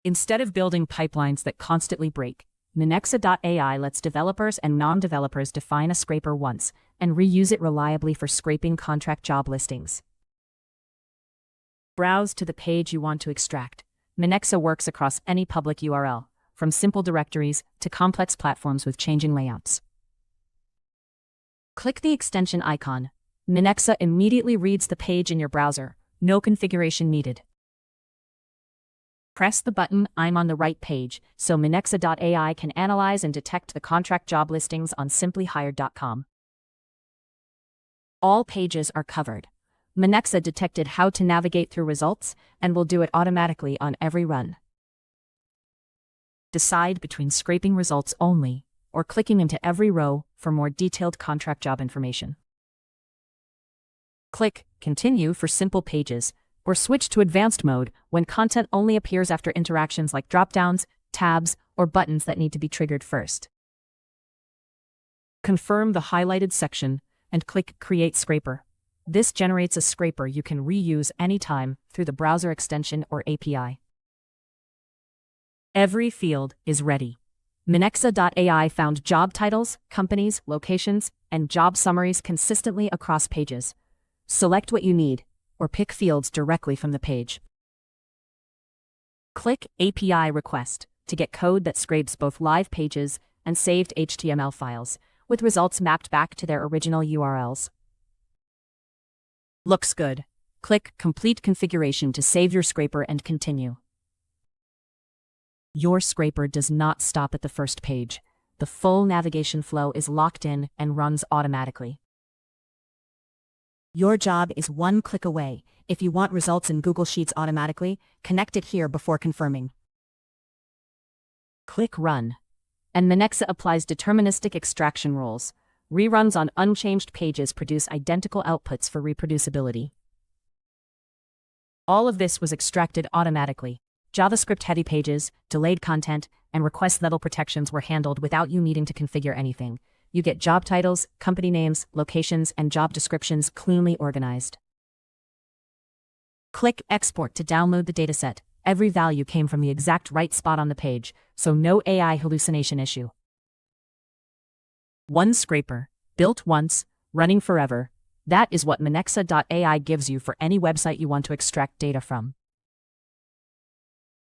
Instead of building pipelines that constantly break, Minexa.ai lets developers and non-developers define a scraper once and reuse it reliably for scraping contract job listings. Browse to the page you want to extract. Minexa works across any public URL, from simple directories to complex platforms with changing layouts. Click the extension icon. Minexa immediately reads the page in your browser. No configuration needed. Press the button "I'm on the right page" so Minexa.ai can analyze and detect the contract job listings on simplyhired.com. All pages are covered. Minexa detected how to navigate through results and will do it automatically on every run. Decide between scraping results only or clicking into every row for more detailed contract job information. Click Continue for simple pages, or switch to advanced mode when content only appears after interactions like dropdowns, tabs, or buttons that need to be triggered first. Confirm the highlighted section and click Create Scraper. This generates a scraper you can reuse anytime through the browser extension or API. Every field is ready. Minexa.ai found job titles, companies, locations, and job summaries consistently across pages. Select what you need, or pick fields directly from the page. Click API Request to get code that scrapes both live pages and saved HTML files, with results mapped back to their original URLs. Looks good. Click Complete Configuration to save your scraper and continue. Your scraper does not stop at the first page. The full navigation flow is locked in and runs automatically. Your job is one click away. If you want results in Google Sheets automatically, connect it here before confirming. Click Run. And Minexa applies deterministic extraction rules. Reruns on unchanged pages produce identical outputs for reproducibility. All of this was extracted automatically. JavaScript-heavy pages, delayed content, and request-level protections were handled without you needing to configure anything. You get job titles, company names, locations, and job descriptions cleanly organized. Click Export to download the dataset. Every value came from the exact right spot on the page, so no AI hallucination issue. One scraper, built once, running forever. That is what Minexa.ai gives you for any website you want to extract data from.